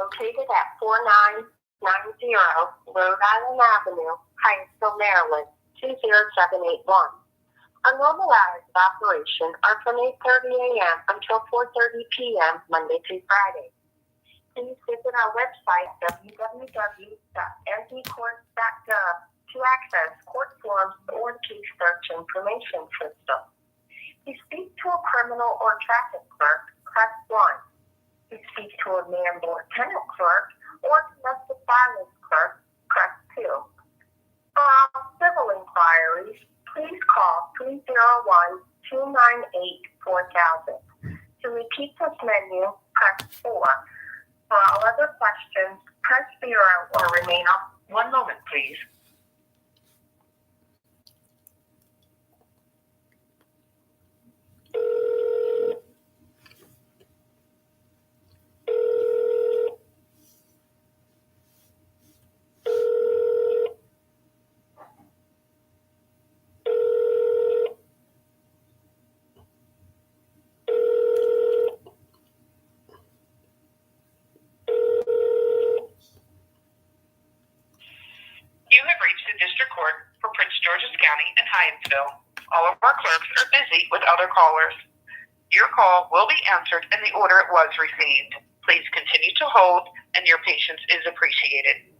located at 4990 Rhode Island Avenue, Hyattsville, Maryland, 20781. Our normal hours of operation are from 8:30 a.m. until 4:30 p.m. Monday through Friday. Please visit our website, www.mpcourts.gov, to access court forms or case search information system. To speak to a criminal or traffic clerk, press 1. To speak to a mayor or tenant clerk or domestic violence clerk, press 2. For all civil inquiries, please call 301-298-4000. To repeat this menu, press 4. For all other questions, press 0 or remain on. One moment, please. You have reached the District Court for Prince George's County and Hyattsville. All of our clerks are busy with other callers. Your call will be answered in the order it was received. Please continue to hold, and your patience is appreciated.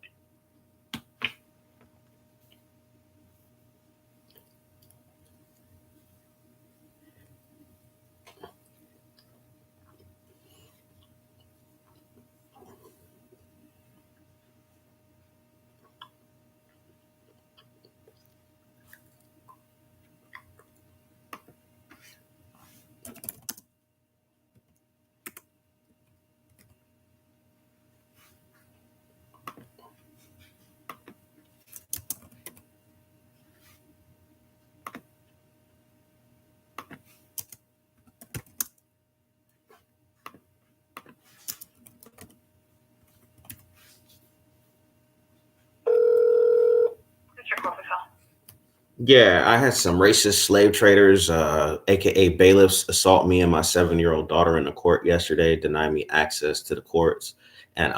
Yeah, I had some racist slave traders, aka bailiffs, assault me and my 7-year-old daughter in the court yesterday, deny me access to the courts, and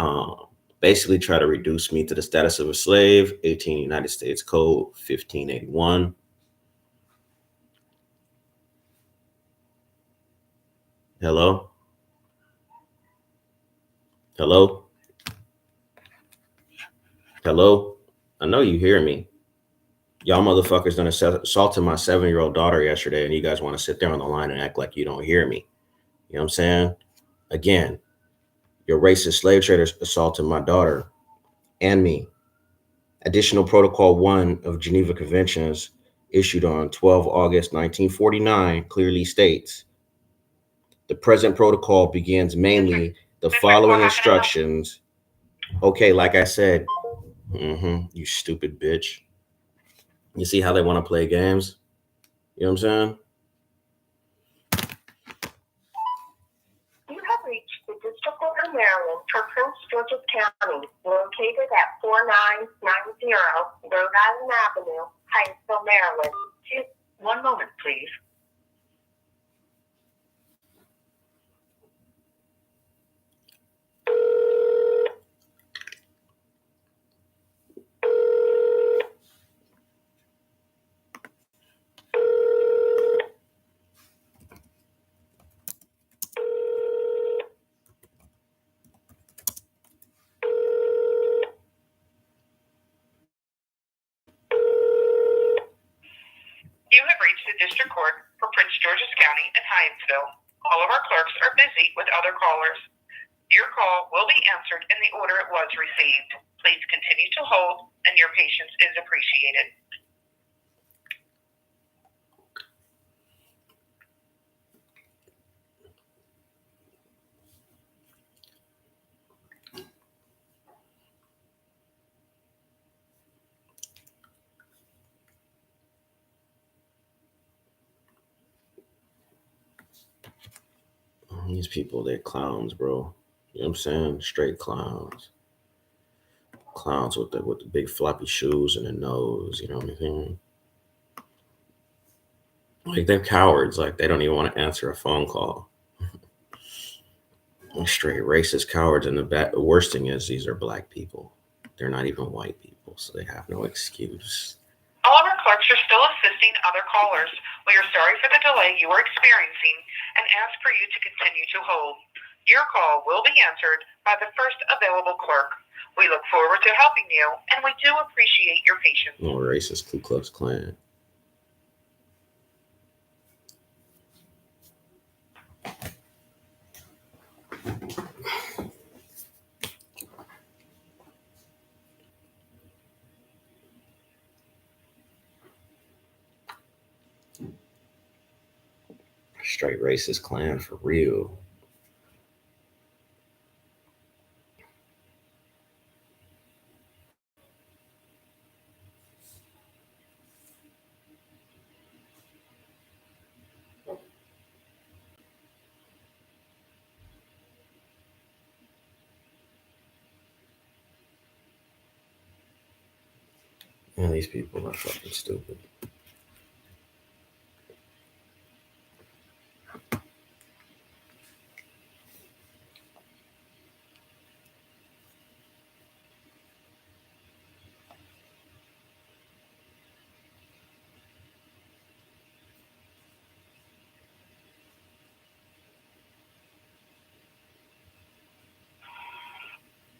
basically try to reduce me to the status of a slave. 18 United States Code 1581. Hello? Hello? Hello? I know you hear me. Y'all motherfuckers done assaulted my 7-year-old daughter yesterday, and you guys want to sit there on the line and act like you don't hear me. You know what I'm saying? Again, your racist slave traders assaulted my daughter and me. Additional Protocol 1 of Geneva Conventions, issued on 12 August 1949, clearly states, the present protocol begins mainly the following instructions. Okay, like I said, you stupid bitch. You see how they want to play games? You know what I'm saying? You have reached the District Court of Maryland for Prince George's County, located at 4990 Rhode Island Avenue, Hyattsville, Maryland. One moment, please. You have reached the District Court for Prince George's County and Hyattsville. All of our clerks are busy with other callers. Your call will be answered in the order it was received. Please continue to hold, and your patience is appreciated. These people, they're clowns, bro. You know what I'm saying? Straight clowns. Clowns with the big floppy shoes and the nose, you know what I mean? Like, they're cowards. Like, they don't even want to answer a phone call. Straight racist cowards, and the worst thing is these are black people. They're not even white people, so they have no excuse. All of our clerks are still assisting other callers. We are sorry for the delay you are experiencing and ask for you to continue to hold. Your call will be answered by the first available clerk. We look forward to helping you, and we do appreciate your patience. Oh, racist Ku Klux Klan. Straight racist Klan for real. Yeah, these people are fucking stupid.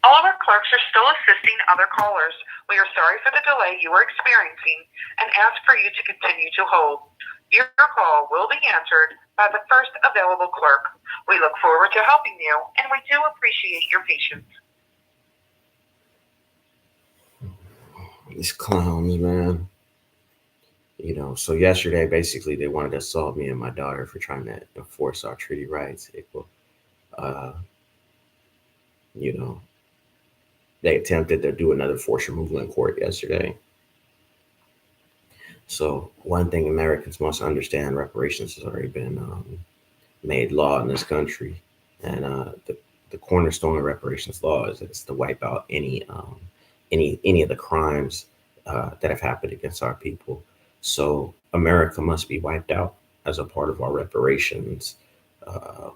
All of our clerks are still assisting other callers. We are sorry for the delay you are experiencing and ask for you to continue to hold. Your call will be answered by the first available clerk. We look forward to helping you, and we do appreciate your patience. These clowns, man. You know, so yesterday, basically, they wanted to assault me and my daughter for trying to enforce our treaty rights. You know, they attempted to do another forced removal in court yesterday. So one thing Americans must understand: reparations has already been made law in this country, and the cornerstone of reparations law is it's to wipe out any of the crimes that have happened against our people. So America must be wiped out as a part of our reparations.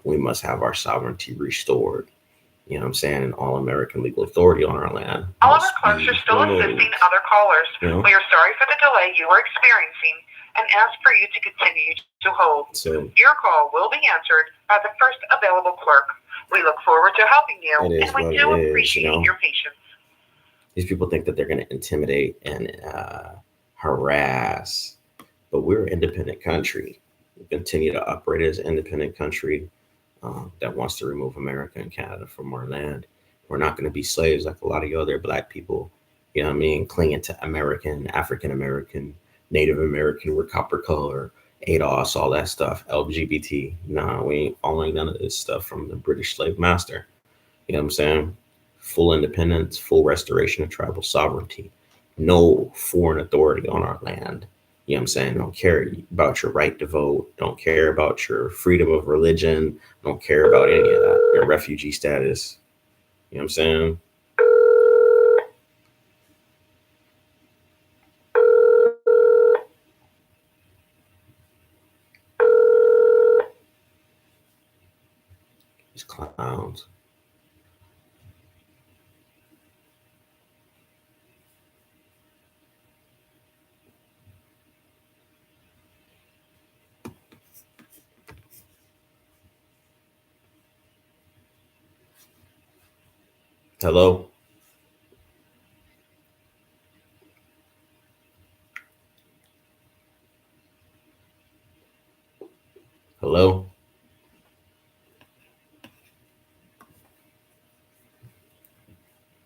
We must have our sovereignty restored. You know what I'm saying? And all American legal authority on our land. All of our clerks are still assisting other callers. You know? We are sorry for the delay you are experiencing and ask for you to continue to hold. So your call will be answered by the first available clerk. We look forward to helping you, and we do appreciate your patience. These people think that they're going to intimidate and harass, but we're an independent country. We continue to operate as an independent country that wants to remove America and Canada from our land. We're not going to be slaves like a lot of you other black people, you know what I mean, clinging to American, African American, Native American, we're copper color, ADOS, all that stuff, LGBT. Nah, we ain't following none of this stuff from the British slave master. You know what I'm saying? Full independence, full restoration of tribal sovereignty, no foreign authority on our land. You know what I'm saying? Don't care about your right to vote. Don't care about your freedom of religion. Don't care about any of that. Your refugee status. You know what I'm saying? These clowns. Hello? Hello?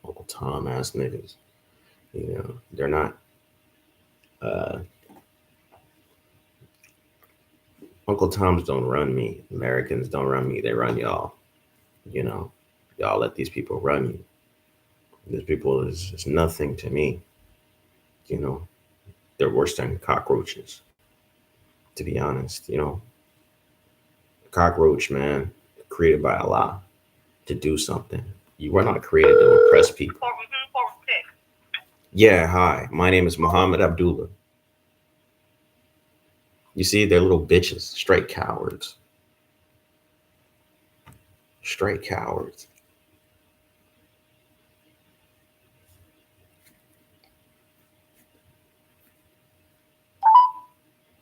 Uncle Tom ass niggas. You know, they're not. Uncle Toms don't run me. Americans don't run me. They run y'all. You know, y'all let these people run you. These people is nothing to me. You know, they're worse than cockroaches. To be honest, you know, cockroach, man, created by Allah to do something. You were not created to oppress people. Yeah, hi. My name is Muhammad Abdullah. You see, they're little bitches, straight cowards. Straight cowards.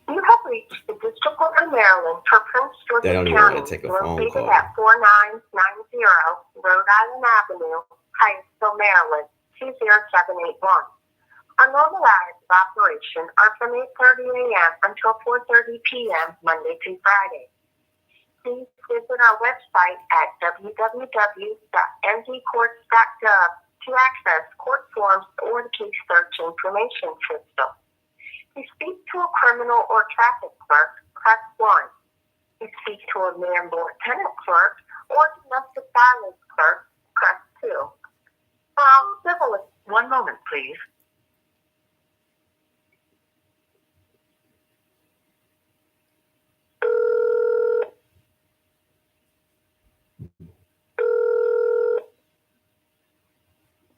You have reached the District Court of Maryland for Prince They George's don't even want County, to take a phone located call. at 4990 Rhode Island Avenue, Hyattsville, Maryland, 20781. Our normal hours of operation are from 8:30 a.m. until 4:30 p.m. Monday through Friday. Please visit our website at www.mdcourts.gov to access court forms or the case search information system. To speak to a criminal or traffic clerk, press 1. To speak to a landlord tenant clerk or domestic violence clerk, press 2. Civil. 1 moment, please.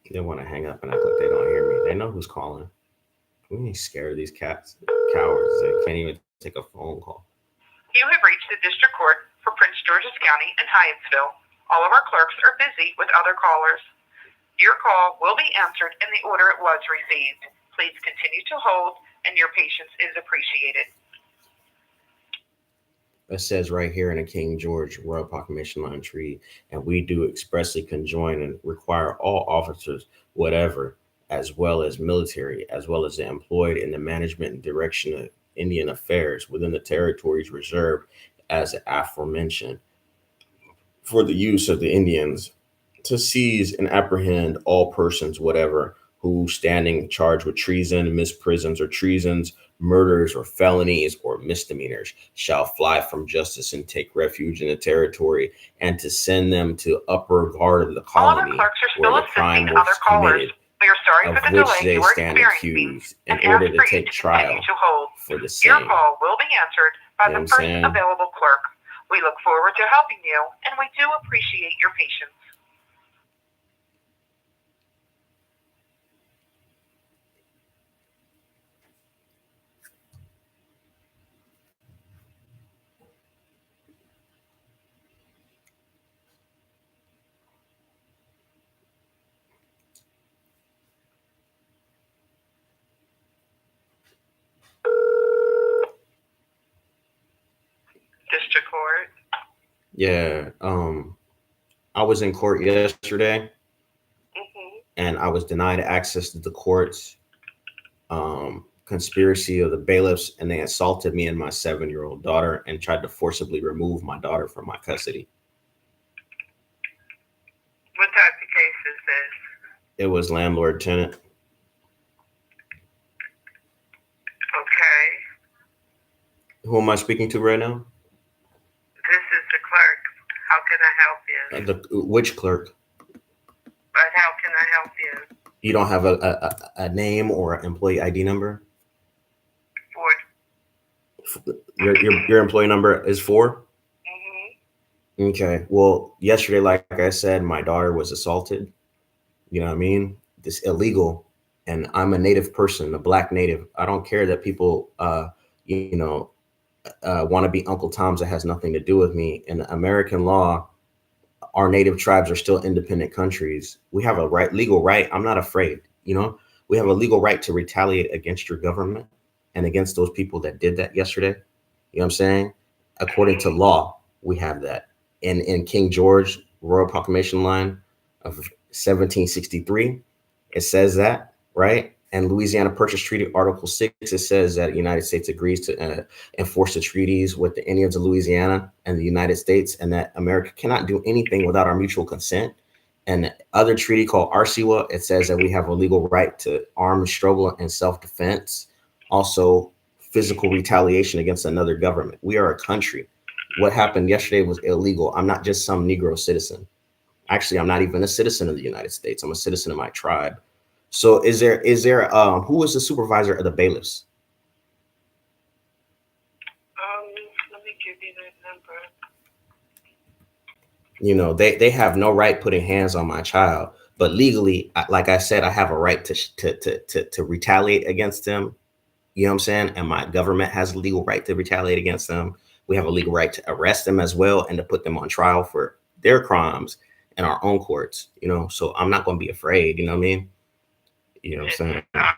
They want to hang up and act like they don't hear me. They know who's calling. We ain't scared of these cowards. They can't even take a phone call. You have reached the District Court for Prince George's County and Hyattsville. All of our clerks are busy with other callers. Your call will be answered in the order it was received. Please continue to hold, and your patience is appreciated. It says right here in the King George Royal Proclamation Line Treaty, and we do expressly conjoin and require all officers, whatever, as well as military, as well as the employed in the management and direction of Indian affairs within the territories reserved as aforementioned for the use of the Indians to seize and apprehend all persons, whatever, who standing charged with treason, misprisons or treasons, murders or felonies or misdemeanors shall fly from justice and take refuge in the territory, and to send them to upper guard of the All of our colony clerks are where still the crime assisting was other callers. committed, We are sorry of for the which delay they you are stand experiencing accused, in and order ask to for you take to trial continue to hold. for the Your same. call will be answered by You know the what I'm first saying? available clerk. We look forward to helping you, and we do appreciate your patience. District Court. Yeah, I was in court yesterday, and I was denied access to the courts. Conspiracy of the bailiffs, and they assaulted me and my 7-year-old daughter and tried to forcibly remove my daughter from my custody. What type of case is this? It was landlord tenant. Okay. Who am I speaking to right now? This is the clerk. How can I help you? Which clerk? But how can I help you? You don't have a name or employee ID number? Your employee number is 4? Okay. Well, yesterday, like I said, my daughter was assaulted. You know what I mean? This illegal. And I'm a native person, a black native. I don't care that people, want to be Uncle Tom's. That has nothing to do with me. In American law, our native tribes are still independent countries. We have a legal right. I'm not afraid. We have a legal right to retaliate against your government and against those people that did that yesterday. You know what I'm saying? According to law, we have that. In King George Royal Proclamation Line of 1763, it says that, right? And Louisiana Purchase Treaty, Article 6, it says that the United States agrees to enforce the treaties with the Indians of Louisiana and the United States, and that America cannot do anything without our mutual consent. And other treaty called ARCIWA, it says that we have a legal right to armed struggle and self-defense. Also, physical retaliation against another government. We are a country. What happened yesterday was illegal. I'm not just some Negro citizen. Actually, I'm not even a citizen of the United States. I'm a citizen of my tribe. So is there who is the supervisor of the bailiffs? Let me give you that number. They have no right putting hands on my child, but legally, like I said, I have a right to retaliate against them. You know what I'm saying? And my government has a legal right to retaliate against them. We have a legal right to arrest them as well and to put them on trial for their crimes in our own courts, you know. So I'm not going to be afraid, you know what I mean? You know what I'm saying? I'll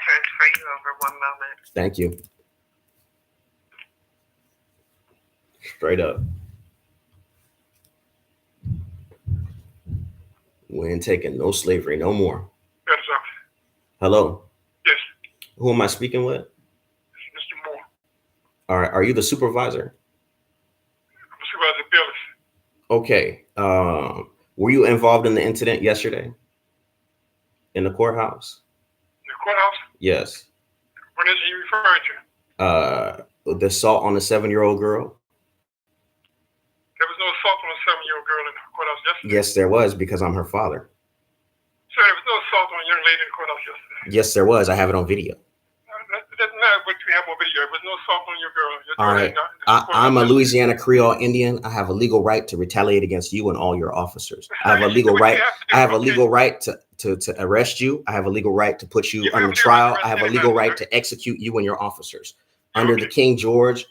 transfer you over 1 moment. Thank you. Straight up. We ain't taking no slavery no more. Yes, sir. Hello. Yes, Who am I speaking with? Mr. Moore. All right. Are you the supervisor? Supervisor Billis. Okay. Were you involved in the incident yesterday in the courthouse? The courthouse? Yes. What is he referring to? The assault on the 7-year-old girl? There was no assault on a 7-year-old girl in the courthouse yesterday. Yes, there was, because I'm her father. Sir, there was no assault on a young lady in the courthouse yesterday. Yes, there was. I have it on video. It doesn't matter what you have on video. There was no assault on your girl. All right. I'm a Louisiana Creole Indian. I have a legal right to retaliate against you and all your officers. I have a legal right. I have a legal right to arrest you. I have a legal right to put you under trial. I have a legal right to execute you and your officers under the King George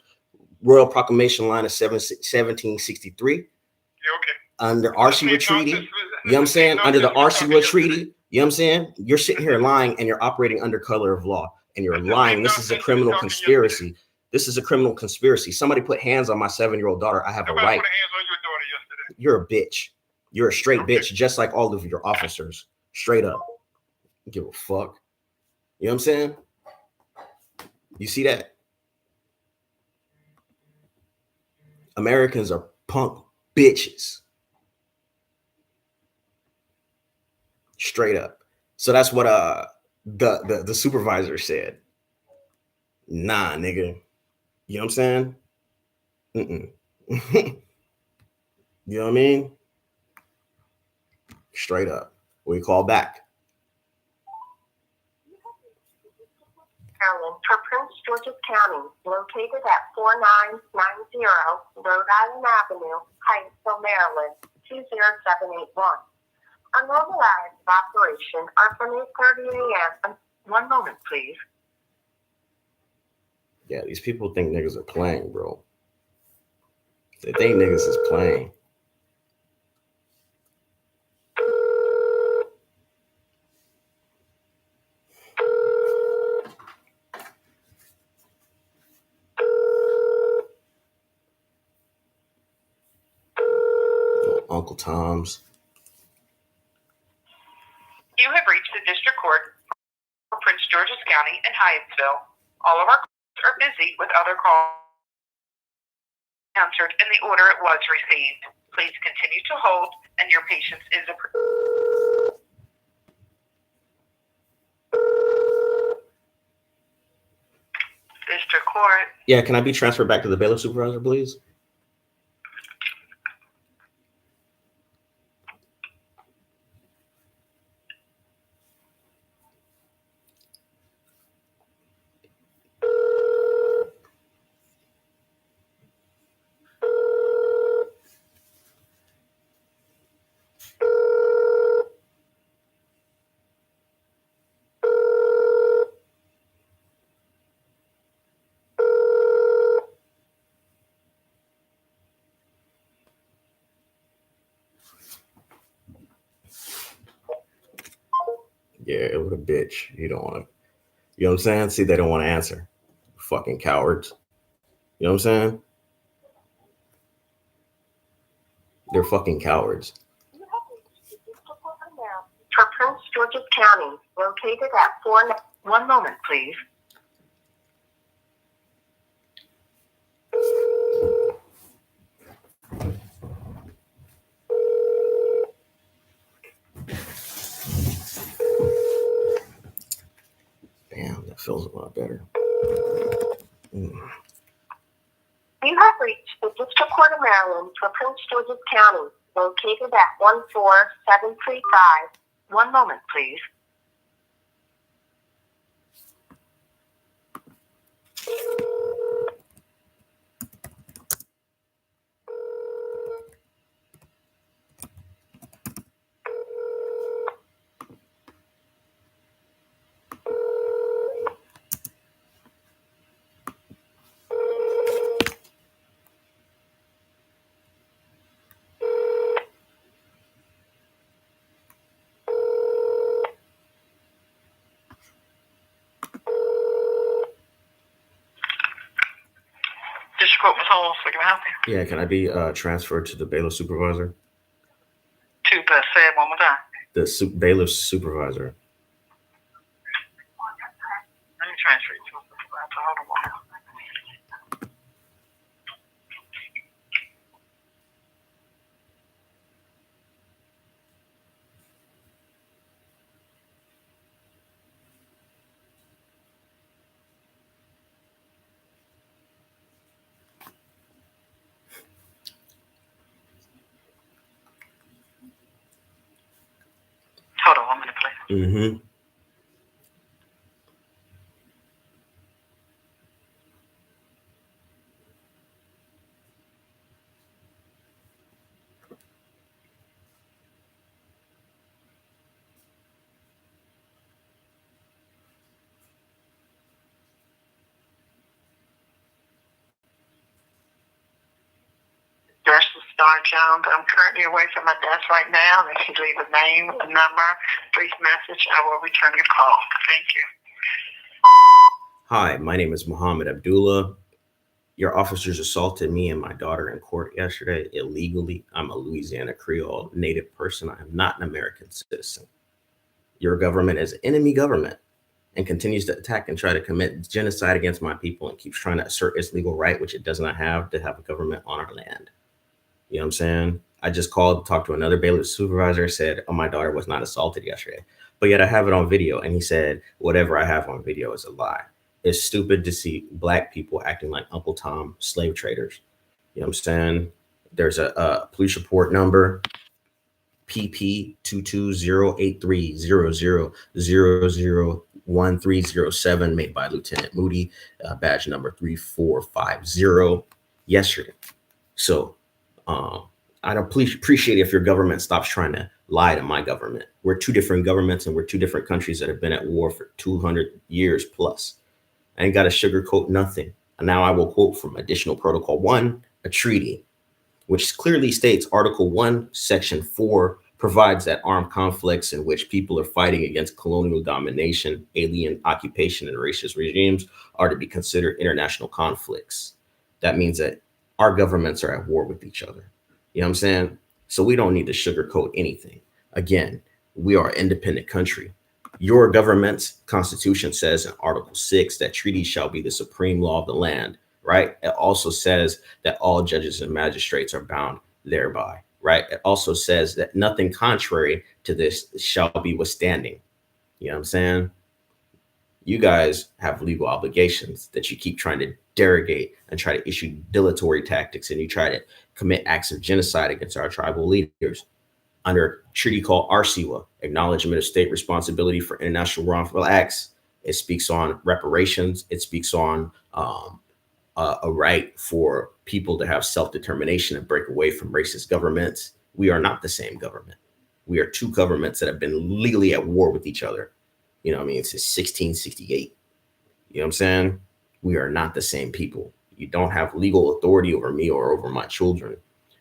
Royal Proclamation line of 1763. Yeah, okay. Under Arcewa Treaty. You know what I'm saying? Under the Arcewa Treaty. You know what I'm saying? You're sitting here lying and you're operating under color of law. And you're lying. This is a criminal conspiracy. This is a criminal conspiracy. Somebody put hands on my 7-year-old daughter. I have a right. Put hands on your daughter yesterday. You're a bitch. You're a straight bitch, just like all of your officers. Straight up. Give a fuck. You know what I'm saying? You see that? Americans are punk bitches. Straight up. So that's what the supervisor said. Nah, nigga. You know what I'm saying? You know what I mean? Straight up. We call back. Maryland for Prince George's County, located at 4990 Rhode Island Avenue, Hyattsville, Maryland, 20781. Our normal hours of operation are from 8:30 a.m. 1 moment, please. Yeah, these people think niggas are playing, bro. They think niggas is playing. Uncle Tom's. You have reached the District Court for Prince George's County in Hyattsville. All of our calls are busy with other calls answered in the order it was received. Please continue to hold, and your patience is approved. District Court. Yeah, can I be transferred back to the bailiff supervisor, please? Yeah, what a bitch. You don't want to, you know what I'm saying? See, they don't want to answer. Fucking cowards. You know what I'm saying? They're fucking cowards. For Prince George's County, located at 4. 1 moment, please. Damn, that feels a lot better. You have reached the District Court of Maryland for Prince George's County, located at 14735. 1 moment, please. spoke Ms. Holmes, so can I help you? Yeah, can I be transferred to the bailiff supervisor? Say it one more time. The bailiff supervisor. Let me transfer you to a supervisor. Hold on one moment. Hold on 1 minute, please. Mm-hmm. Nurse Star Jones. I'm currently away from my desk right now. If you leave a name, a number, brief message, I will return your call. Thank you. Hi, my name is Muhammad Abdullah. Your officers assaulted me and my daughter in court yesterday illegally. I'm a Louisiana Creole native person. I am not an American citizen. Your government is an enemy government and continues to attack and try to commit genocide against my people and keeps trying to assert its legal right, which it does not have, to have a government on our land. You know what I'm saying? I just called to talk to another bailiff supervisor, said, oh, my daughter was not assaulted yesterday. But yet I have it on video. And he said, whatever I have on video is a lie. It's stupid to see Black people acting like Uncle Tom slave traders. You know what I'm saying? There's a police report number, PP 2208300001307, made by Lieutenant Moody, badge number 3450 yesterday. So I'd appreciate it if your government stops trying to lie to my government. We're two different governments and we're two different countries that have been at war for 200 years plus. I ain't got to sugarcoat nothing. And now I will quote from Additional Protocol 1, a treaty, which clearly states Article 1, Section 4 provides that armed conflicts in which people are fighting against colonial domination, alien occupation, and racist regimes are to be considered international conflicts. That means that our governments are at war with each other. You know what I'm saying? So we don't need to sugarcoat anything. Again, we are an independent country. Your government's constitution says in Article 6 that treaties shall be the supreme law of the land, right? It also says that all judges and magistrates are bound thereby, right? It also says that nothing contrary to this shall be withstanding. You know what I'm saying? You guys have legal obligations that you keep trying to derogate and try to issue dilatory tactics, and you try to commit acts of genocide against our tribal leaders. Under a treaty called ARCIWA, Acknowledgement of State Responsibility for International Wrongful Acts, it speaks on reparations. It speaks on a right for people to have self-determination and break away from racist governments. We are not the same government. We are two governments that have been legally at war with each other. You know what I mean? Since 1668. You know what I'm saying? We are not the same people. You don't have legal authority over me or over my children.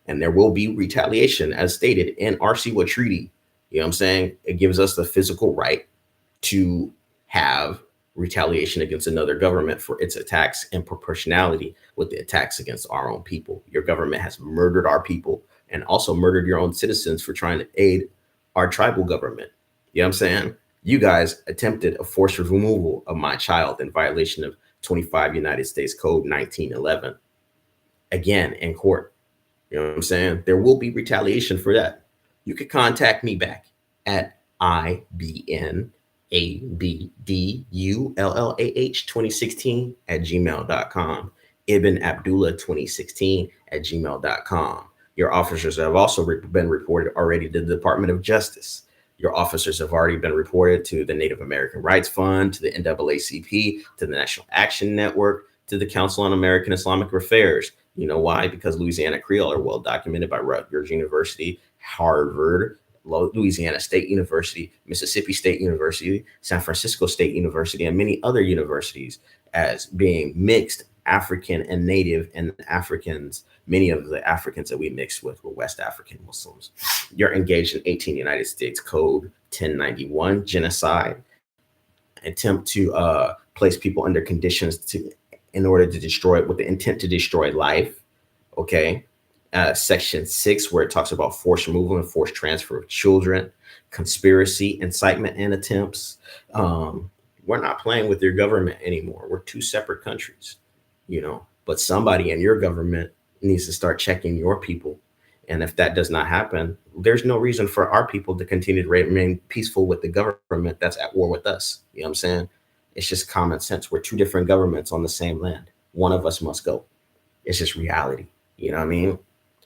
And there will be retaliation, as stated in ARCIWA treaty. You know what I'm saying? It gives us the physical right to have retaliation against another government for its attacks in proportionality with the attacks against our own people. Your government has murdered our people and also murdered your own citizens for trying to aid our tribal government. You know what I'm saying? You guys attempted a forced removal of my child in violation of 25 United States Code 1911. Again, in court. You know what I'm saying? There will be retaliation for that. You could contact me back at ibnabdullah2016 Ibn Abdullah 2016 @gmail.com. Your officers have also been reported already to the Department of Justice. Your officers have already been reported to the Native American Rights Fund, to the NAACP, to the National Action Network, to the Council on American Islamic Affairs. You know why? Because Louisiana Creole are well documented by Rutgers University, Harvard, Louisiana State University, Mississippi State University, San Francisco State University, and many other universities as being mixed African and Native, and Africans. Many of the Africans that we mixed with were West African Muslims. You're engaged in 18 United States Code 1091, genocide, attempt to place people under conditions to in order to destroy it with the intent to destroy life. Okay. Section 6, where it talks about forced removal and forced transfer of children, conspiracy, incitement, and attempts. We're not playing with your government anymore. We're two separate countries, but somebody in your government needs to start checking your people. And if that does not happen, there's no reason for our people to continue to remain peaceful with the government that's at war with us. You know what I'm saying? It's just common sense. We're two different governments on the same land. One of us must go. It's just reality. You know what I mean?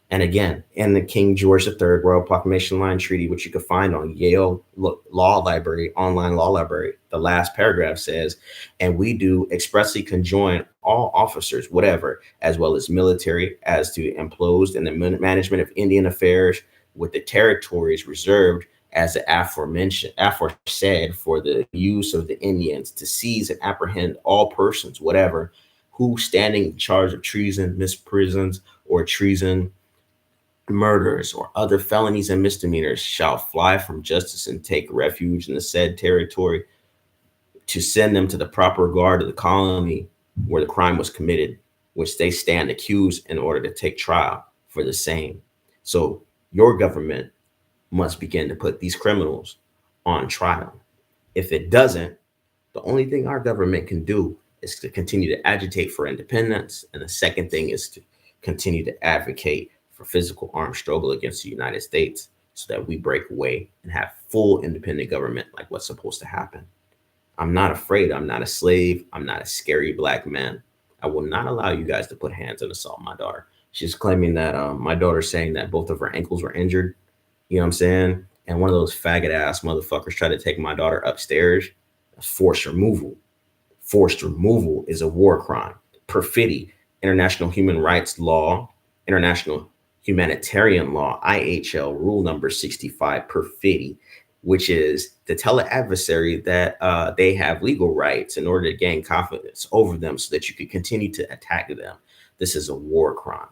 And again, in the King George III Royal Proclamation Line Treaty, which you can find on Yale Law Library, online law library, the last paragraph says, and we do expressly conjoin all officers, whatever, as well as military, as to employed in the management of Indian affairs with the territories reserved as the aforesaid for the use of the Indians to seize and apprehend all persons, whatever, who standing in charge of treason, misprisons, or treason, murders, or other felonies and misdemeanors shall fly from justice and take refuge in the said territory, to send them to the proper guard of the colony where the crime was committed, which they stand accused, in order to take trial for the same. So your government must begin to put these criminals on trial. If it doesn't, the only thing our government can do is to continue to agitate for independence. And the second thing is to continue to advocate for physical armed struggle against the United States, so that we break away and have full independent government like what's supposed to happen. I'm not afraid. I'm not a slave. I'm not a scary black man. I will not allow you guys to put hands and assault my daughter. She's claiming that my daughter's saying that both of her ankles were injured. You know what I'm saying? And one of those faggot ass motherfuckers tried to take my daughter upstairs. Forced removal. Forced removal is a war crime. Perfidy, international human rights law, international humanitarian law, IHL rule number 65, perfidy, which is to tell an adversary that they have legal rights in order to gain confidence over them so that you can continue to attack them. This is a war crime.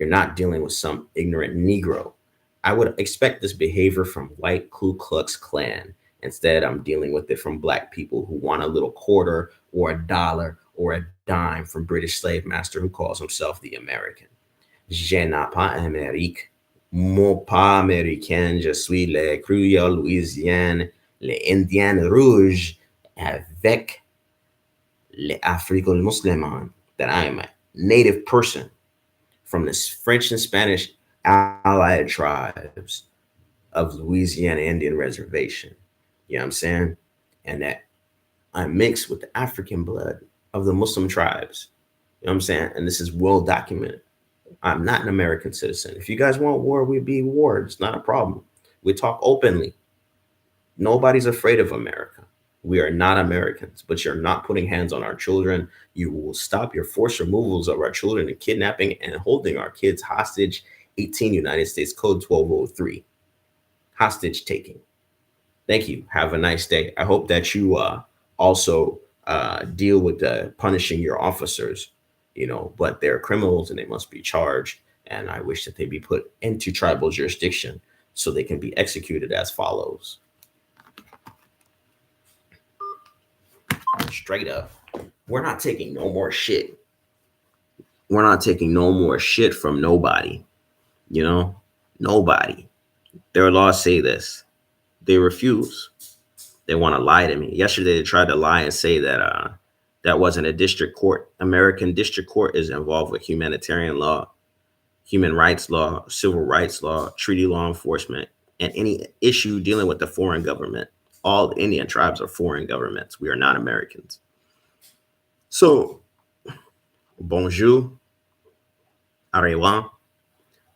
You're not dealing with some ignorant Negro. I would expect this behavior from white Ku Klux Klan. Instead, I'm dealing with it from black people who want a little quarter or a dollar or a dime from British slave master who calls himself the American. Je n'ai pas Amérique, mon pas américain, je suis le Creole Louisiane, les Indiens rouges, avec les Africo-Musulmans, that I am a native person from the French and Spanish allied tribes of Louisiana Indian Reservation. You know what I'm saying? And that I'm mixed with the African blood of the Muslim tribes. You know what I'm saying? And this is well documented. I'm not an American citizen. If you guys want war, we'd be war. It's not a problem. We talk openly. Nobody's afraid of America. We are not Americans, but you're not putting hands on our children. You will stop your forced removals of our children and kidnapping and holding our kids hostage. 18 United States Code 1203. Hostage taking. Thank you. Have a nice day. I hope that you also deal with punishing your officers, but they're criminals and they must be charged. And I wish that they be put into tribal jurisdiction so they can be executed as follows. Straight up. We're not taking no more shit. We're not taking no more shit from nobody. Nobody. Their laws say this. They refuse. They want to lie to me. Yesterday, they tried to lie and say that that wasn't a district court. American district court is involved with humanitarian law, human rights law, civil rights law, treaty law enforcement, and any issue dealing with the foreign government. All the Indian tribes are foreign governments. We are not Americans. So, bonjour, arewa,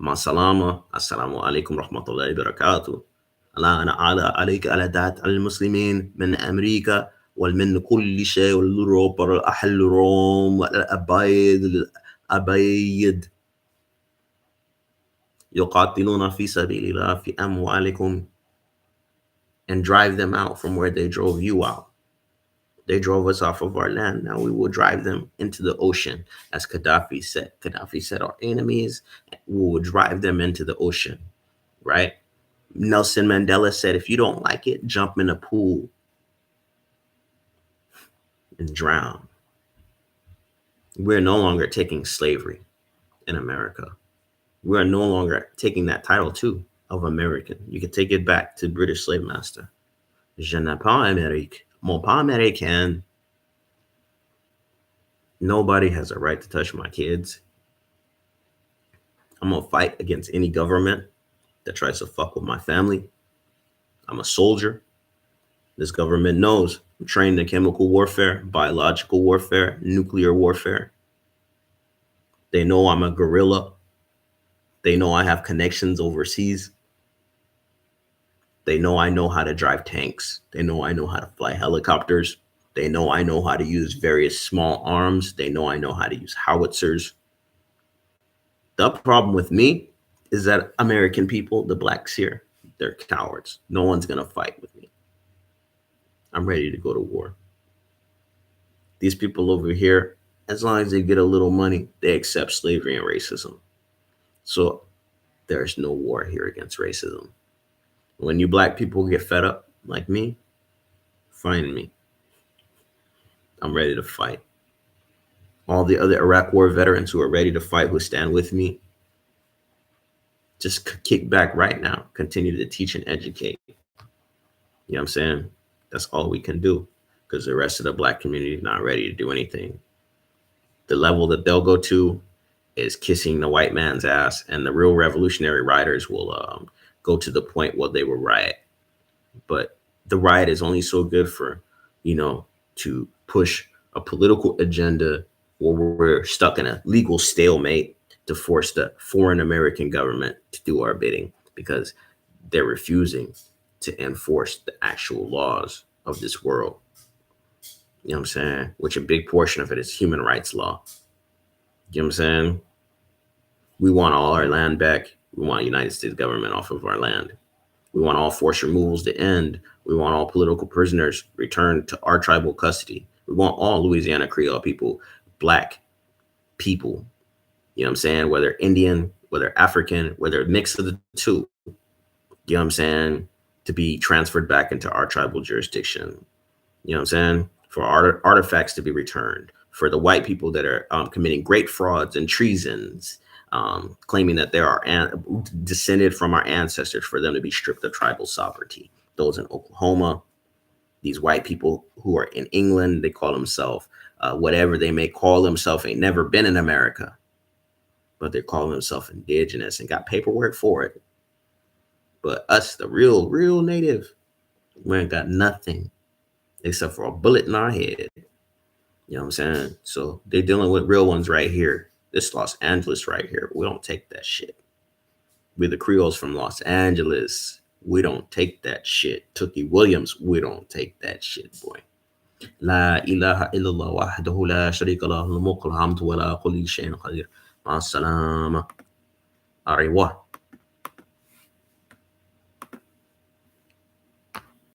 masalama, assalamu alaikum rahmatullahi barakatuh. لا أنا عليك على ذات المسلمين من أمريكا ومن كل شيء والأوروبا والأحل روم والأبيض يقاتلون في سبيل الله في أموالكم, and drive them out from where they drove you out. They drove us off of our land. Now we will drive them into the ocean. As Gaddafi said. Gaddafi said our enemies, we will drive them into the ocean, right? Nelson Mandela said, if you don't like it, jump in a pool and drown. We're no longer taking slavery in America. We are no longer taking that title too of American. You can take it back to British slave master. Je n'ai pas Amérique. Mon pas américain. Nobody has a right to touch my kids. I'm gonna fight against any government that tries to fuck with my family. I'm a soldier. This government knows I'm trained in chemical warfare, biological warfare, nuclear warfare. They know I'm a guerrilla. They know I have connections overseas. They know I know how to drive tanks. They know I know how to fly helicopters. They know I know how to use various small arms. They know I know how to use howitzers. The problem with me is that American people, the blacks here, they're cowards. No one's going to fight with me. I'm ready to go to war. These people over here, as long as they get a little money, they accept slavery and racism. So there's no war here against racism. When you black people get fed up like me, find me. I'm ready to fight. All the other Iraq war veterans who are ready to fight, who stand with me, just kick back right now. Continue to teach and educate. You know what I'm saying? That's all we can do, because the rest of the black community is not ready to do anything. The level that they'll go to is kissing the white man's ass, and the real revolutionary riders will go to the point where they will riot. But the riot is only so good for, to push a political agenda where we're stuck in a legal stalemate to force the foreign American government to do our bidding, because they're refusing to enforce the actual laws of this world. You know what I'm saying? Which a big portion of it is human rights law. You know what I'm saying? We want all our land back. We want United States government off of our land. We want all forced removals to end. We want all political prisoners returned to our tribal custody. We want all Louisiana Creole people, black people, you know what I'm saying? Whether Indian, whether African, whether a mix of the two, you know what I'm saying? To be transferred back into our tribal jurisdiction. You know what I'm saying? For artifacts to be returned. For the white people that are committing great frauds and treasons, claiming that they are descended from our ancestors, for them to be stripped of tribal sovereignty. Those in Oklahoma, these white people who are in England, they call themselves whatever they may call themselves, ain't never been in America, but they're calling themselves indigenous and got paperwork for it. But us, the real native, we ain't got nothing except for a bullet in our head. You know what I'm saying? So they're dealing with real ones right here. This Los Angeles right here. We don't take that shit. We're the Creoles from Los Angeles. We don't take that shit. Tookie Williams, we don't take that shit, boy. La ilaha illallah wahdahu la sharika lahu al-mulku wal hamdu wa la kulli shay'in qadir. Ma salama. Au revoir.